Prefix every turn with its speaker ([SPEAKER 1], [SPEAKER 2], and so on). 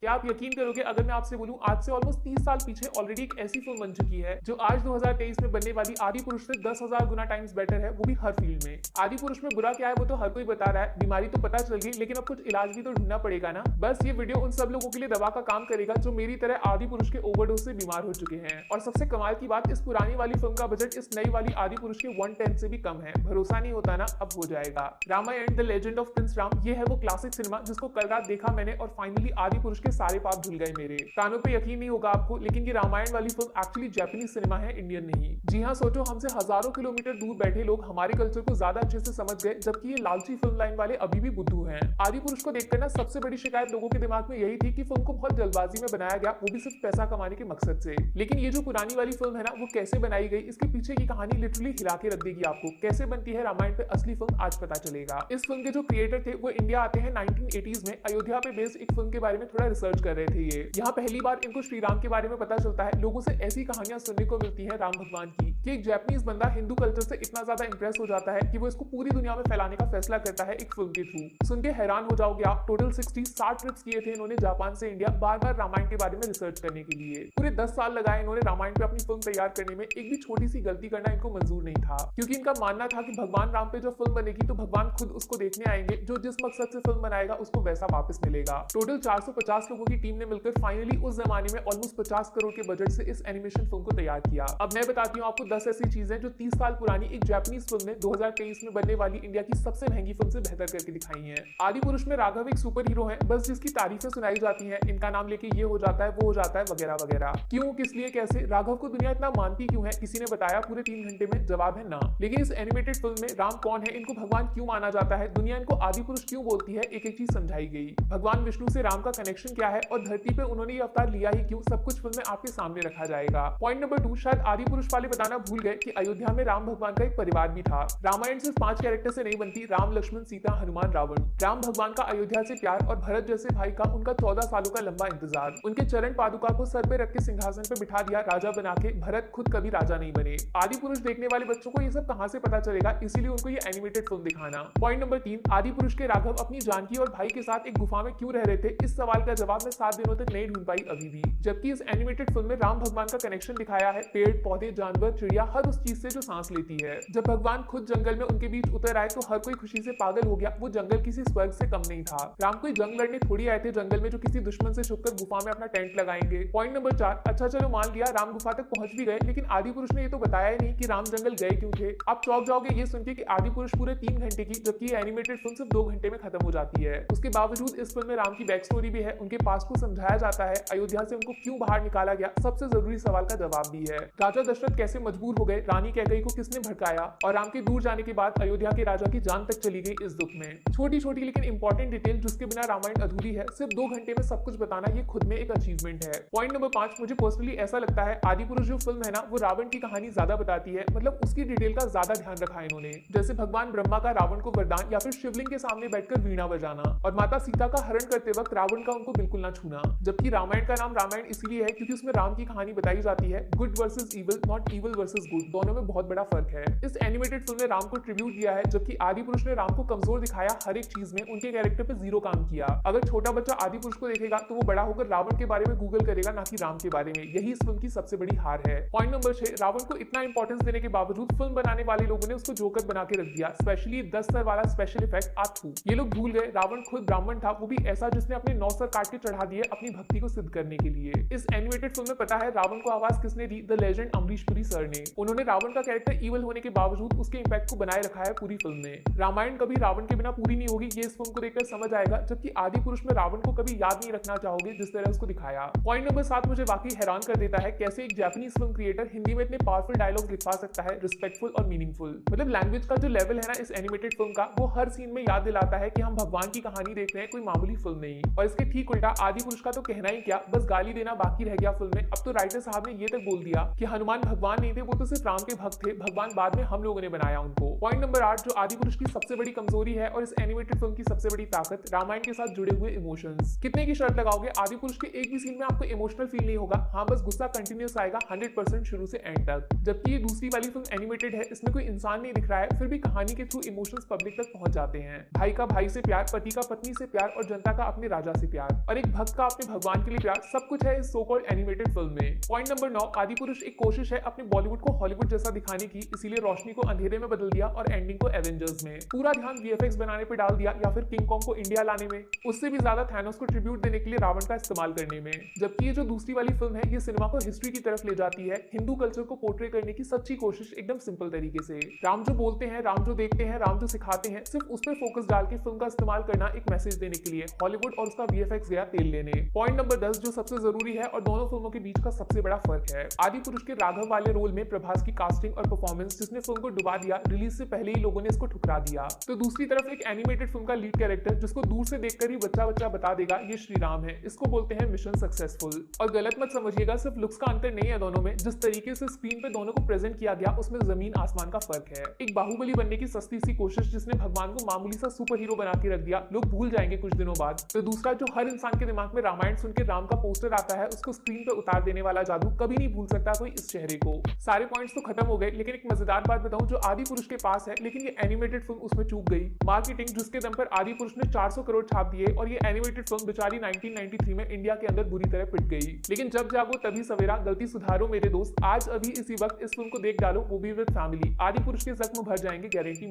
[SPEAKER 1] क्या आप यकीन करोगे अगर मैं आपसे बोलूं आज से ऑलमोस्ट 30 साल पीछे ऑलरेडी एक ऐसी फिल्म बन चुकी है जो आज 2023 में बनने वाली आदि पुरुष से 10,000 गुना टाइम्स बेटर है, वो भी हर फील्ड में। आदि पुरुष में बुरा क्या है वो तो हर कोई बता रहा है, बीमारी तो पता चल गई, लेकिन अब कुछ इलाज भी तो ढूंढना पड़ेगा ना। बस ये वीडियो उन सब लोगों के लिए दवा का काम करेगा जो मेरी तरह आदि पुरुष के ओवरडोज से बीमार हो चुके हैं। और सबसे कमाल की बात, इस पुरानी वाली फिल्म का बजट इस नई वाली आदि पुरुष के 1/10 से भी कम है। भरोसा नहीं होता ना, अब हो जाएगा। Ramayana the legend of prince Ram, ये है वो क्लासिक सिनेमा जिसको कल रात देखा मैंने और फाइनली आदि पुरुष के सारे पाप धुल गए मेरे। कानों पे यकीन नहीं होगा आपको, लेकिन ये रामायण वाली फिल्म एक्चुअली जापानीज सिनेमा है, इंडियन नहीं। जी हाँ, सोचो हमसे हजारों किलोमीटर दूर बैठे लोग हमारे कल्चर को ज्यादा अच्छे से समझ गए, जबकि ये लालची फिल्म लाइन वाले अभी भी बुद्धू हैं। आदि पुरुष को देखकर ना सबसे बड़ी शिकायत लोगों के दिमाग में यही थी कि फिल्म को बहुत जल्दबाजी में बनाया गया, वो भी सिर्फ पैसा कमाने के मकसद से। लेकिन ये जो पुरानी वाली फिल्म है ना, वो कैसे बनाई गई, इसके पीछे की कहानी लिटरली हिला के रख देगी आपको। कैसे बनती है रामायण पे असली फिल्म, आज पता चलेगा। इस फिल्म के जो क्रिएटर थे वो इंडिया आते हैं 1980s में, अयोध्या पे बेस्ड एक फिल्म के बारे में थोड़ा रिसर्च कर रहे थे। ये यहाँ पहली बार इनको श्री राम के बारे में पता चलता है। लोगों से ऐसी कहानियां सुनने को मिलती है राम भगवान की कि एक जापानीज बंदा हिंदू कल्चर से इतना ज्यादा इंप्रेस हो जाता है कि वो इसको पूरी दुनिया में फैलाने का फैसला करता है एक फिल्म के थ्रू। सुन के हैरान हो जाओगे आप, टोटल 60 ट्रिप्स किए थे इन्होंने जापान से इंडिया, बार बार रामायण के बारे में रिसर्च करने के लिए। पूरे 10 साल लगाए इन्होंने रामायण पे अपनी फिल्म तैयार करने में। एक भी छोटी सी गलती करना इनको मंजूर नहीं था, क्योंकि इनका मानना था कि भगवान राम पे जो फिल्म बनेगी तो भगवान खुद उसको देखने आएंगे, जो जिस मकसद से फिल्म बनाएगा उसको वैसा वापस मिलेगा। टोटल 450 लोगों की टीम ने मिलकर फाइनली उस जमाने में ऑलमोस्ट 50 करोड़ के बजट से इस एनिमेशन फिल्म को तैयार किया। अब मैं बताती हूँ आपको 10 ऐसी चीजें जो 30 साल पुरानी एक जापानीज फिल्म ने 2023 में बनने वाली इंडिया की सबसे महंगी फिल्म से बेहतर करके दिखाई है। आदि पुरुष में राघव एक सुपर हीरो है, बस जिसकी तारीफें सुनाई जाती हैं, इनका नाम लेके ये हो जाता है वो हो जाता है वगैरह वगैरह। क्यों, किस लिए, कैसे, राघव को दुनिया इतना मानती क्यों है, किसी ने बताया पूरे 3 घंटे में? जवाब है ना। लेकिन इस एनिमेटेड फिल्म में राम कौन है, इनको भगवान क्यों माना जाता है, दुनिया इनको आदि पुरुष क्यों बोलती है, एक एक चीज समझाई गई। भगवान विष्णु से राम का कनेक्शन क्या है और धरती पे उन्होंने ये अवतार लिया ही क्यों, सब कुछ फिल्म में आपके सामने रखा जाएगा। पॉइंट नंबर 2, शायद आदि पुरुष वाले बताना भूल गए कि अयोध्या में राम भगवान का एक परिवार भी था। रामायण सिर्फ 5 कैरेक्टर से नहीं बनती, राम, लक्ष्मण, सीता, हनुमान, रावण। राम भगवान का अयोध्या से प्यार और भरत जैसे भाई का उनका 14 सालों का लंबा इंतजार। उनके चरण पादुका को सर पे रख के सिंहासन पे बिठा दिया राजा बना के, भरत खुद कभी राजा नहीं बने। आदि पुरुष देखने वाले बच्चों को ये सब कहां से पता चलेगा, इसीलिए उनको ये एनिमेटेड फिल्म दिखाना। पॉइंट नंबर 3, आदि पुरुष के राघव अपनी जानकी और भाई के साथ एक गुफा में क्यों रह रहे थे, इस सवाल का जवाब मैं 7 दिनों तक नहीं ढूंढ पाई अभी भी। जबकि इस एनिमेटेड फिल्म में राम भगवान का कनेक्शन दिखाया है पेड़ पौधे जानवर चिड़िया, हर उस चीज से जो सांस लेती है। जब भगवान खुद जंगल में उनके बीच उतर आए तो हर कोई खुशी से पागल हो गया, वो जंगल किसी स्वर्ग से कम नहीं था। राम कोई जंग लड़ने थोड़ी आए थे जंगल में जो किसी दुश्मन से छुपकर गुफा में अपना टेंट लगाएंगे। पॉइंट नंबर 4, अच्छा चलो मान लिया राम गुफा तक पहुंच भी गए, लेकिन आदि पुरुष ने ये तो बताया ही नहीं कि राम जंगल गए क्यों थे। आप चौंक जाओगे ये सुन के कि आदि पुरुष पूरे 3 घंटे की, जबकि एनिमेटेड फिल्म सिर्फ 2 घंटे में खत्म हो जाती है। उसके बावजूद इस फिल्म में राम की बैक स्टोरी भी है, उनके पास्ट को समझाया जाता है, अयोध्या से उनको क्यों बाहर निकाला गया, सबसे जरूरी सवाल का जवाब भी है। राजा दशरथ कैसे मजबूर हो गए, रानी कैकेयी को किसने भड़काया, और राम के दूर जाने के बाद अयोध्या के राजा की जान तक चली गई इस दुख में। छोटी छोटी लेकिन इंपॉर्टेंट डिटेल जिसके बिना रामायण अधूरी है, सिर्फ 2 घंटे में सब कुछ बताना ये खुद में एक अचीवमेंट है। पॉइंट नंबर 5, मुझे पर्सनली ऐसा लगता है आदि पुरुष जो फिल्म है ना, वो रावण की कहानी ज्यादा बताती है, मतलब उसकी डिटेल का ज्यादा ध्यान रखा है इन्होंने। जैसे भगवान ब्रह्मा का रावण को वरदान, या फिर शिवलिंग के सामने बैठकर वीणा बजाना, और माता सीता का हरण करते वक्त रावण का उनको बिल्कुल ना छूना। जबकि रामायण का नाम रामायण इसलिए है क्योंकि उसमें राम की कहानी बताई जाती है, good versus evil, not evil versus good, दोनों में बहुत बड़ा फर्क है। इस एनिमेटेड फिल्म ने राम को ट्रिब्यूट दिया है, जबकि आदि पुरुष ने राम को कमजोर दिखाया हर एक चीज में, उनके कैरेक्टर पे 0 काम किया। अगर छोटा बच्चा आदि पुरुष को देखेगा तो वो बड़ा होकर रावण के बारे में गूगल करेगा, ना कि राम के बारे में। यही इस फिल्म की सबसे बड़ी हार है। पॉइंट नंबर 6, रावण को इतना इंपॉर्टेंस देने के बावजूद फिल्म बनाने वाले लोगों ने उसको जोकर बना के रख दिया, स्पेशली 10 सर वाला स्पेशल इफेक्ट आथू। ये लोग भूल गए रावण खुद ब्राह्मण था, वो भी ऐसा जिसने अपने 9 सर काट के चढ़ा दिए अपनी भक्ति को सिद्ध करने के लिए। इस एनिमेटेड फिल्म में पता है रावण को आवाज किसने दी, the legend Amrish Puri sir ने। उन्होंने रावण का कैरेक्टर इवल होने के बावजूद उसके इंपैक्ट को बनाए रखा है पूरी फिल्म में। रामायण कभी रावण के बिना पूरी नहीं होगी, ये इस फिल्म को देखकर समझ आएगा, जबकि आदि पुरुष में रावण को कभी याद नहीं रखना चाहोगे जिस तरह उसको दिखाया। पॉइंट नंबर 7, मुझे वाकई हैरान कर देता है कैसे एक जापानीज फिल्म क्रिएटर हिंदी में इतने पावरफुल डायलॉग लिखवा सकता है, रिस्पेक्टफुल और मीनिंगफुल। मतलब लैंग्वेज का जो लेवल है ना इस एनिमेटेड फिल्म का, वो हर सीन में याद दिलाता है कि हम भगवान की कहानी देख रहे हैं, कोई मामूली फिल्म नहीं। और इसके ठीक उल्टा आदि पुरुष का तो कहना ही क्या, बस गाली देना बाकी रह गया फिल्म में। अब तो राइटर साहब ने ये तक बोल दिया कि हनुमान भगवान नहीं थे, वो तो सिर्फ राम के भक्त थे, भगवान बाद में हम लोगों ने बनाया उनको। पॉइंट नंबर 8, जो आदि पुरुष की सबसे बड़ी कमजोरी है और इस एनिमेटेड फिल्म की सबसे बड़ी ताकत, रामायण के साथ जुड़े हुए इमोशंस। कितने की शर्त लगाओगे आदि पुरुष के एक भी सीन में आपको इमोशनल फील नहीं होगा, हाँ बस गुस्सा कंटिन्यूस आएगा 100% शुरू से एंड तक। जबकि ये दूसरी वाली फिल्म एनिमेटेड है, इसमें कोई इंसान नहीं दिख रहा है, फिर भी कहानी के थ्रू इमोशंस पब्लिक तक पहुंच जाते हैं। भाई का भाई से प्यार, पति का पत्नी से प्यार और जनता का अपने राजा से प्यार। और एक भक्त का अपने भगवान के लिए प्यार सब कुछ है इस सो कॉल्ड एनिमेटेड फिल्म में। पॉइंट नंबर 9, आदि पुरुष एक कोशिश है अपने बॉलीवुड को हॉलीवुड जैसा दिखाने की, इसीलिए रोशनी को अंधेरे में बदल दिया और एंडिंग को एवेंजर्स में। पूरा ध्यान वीएफएक्स बनाने पे डाल दिया या फिर किंग कॉन्ग को इंडिया लाने में, उससे भी ज्यादा थैनोस को ट्रिब्यूट देने के लिए रावण का इस्तेमाल करने में। जबकि ये जो दूसरी वाली फिल्म है ये सिनेमा को हिस्ट्री की तरफ ले जाती है, हिंदू कल्चर को पोर्ट्रे करने की सच्ची कोशिश एकदम सिंपल तरीके से। राम जो बोलते हैं, राम जो देखते हैं, राम जो सिखाते हैं, सिर्फ उस पर फोकस डाल के फिल्म का इस्तेमाल करना एक मैसेज देने के लिए। हॉलीवुड और उसका वीएफएक्स गया तेल लेने। पॉइंट नंबर 10 जो सबसे जरूरी है और दोनों फिल्मों के बीच का सबसे बड़ा फर्क है, आदि पुरुष के राघव वाले रोल में प्रभास की कास्टिंग और परफॉर्मेंस जिसने फिल्म को डुबा दिया, रिलीज से पहले ही लोगों ने इसको ठुकरा दिया। तो दूसरी तरफ एक एनिमेटेड फिल्म का लीड कैरेक्टर जिसको दूर से देखकर ही बच्चा बच्चा बता देगा ये श्री राम है, इसको बोलते हैं मिशन सक्सेसफुल। और गलत मत समझिएगा, सिर्फ लुक्स का अंतर नहीं है दोनों में, जिस तरीके से स्क्रीन पे दोनों को प्रेजेंट किया गया उसमें जमीन आसमान का फर्क है। एक बाहुबली बनने की सस्ती सी कोशिश जिसने भगवान को मामूली सा सुपर हीरो बना के रख दिया, लोग भूल जाएंगे कुछ दिनों बाद। तो दूसरा जो हर इंसान के दिमाग में रामायण सुन के राम का पोस्टर आता है उसको स्क्रीन पे उतार देने वाला जादू कभी नहीं भूल सकता कोई इस चेहरे को। सारे पॉइंट्स तो खत्म हो गए, लेकिन एक मजेदार बात बताऊं जो आदि पुरुष के पास है लेकिन ये एनिमेटेड फिल्म उसमें चूक गई। मार्केटिंग जिसके दम पर आदि पुरुष ने 400 करोड़ छाप दिए और ये एनिमेटेड फिल्म बेचारी 1993 में इंडिया के अंदर बुरी तरह पिट गई। लेकिन जब जागो तभी सवेरा, गलती सुधारो मेरे दोस्त, आज अभी इसी वक्त इस फिल्म को देख डालो, वो भी विद फैमिली। आदि पुरुष के जख्म भर जाएंगे गारंटी।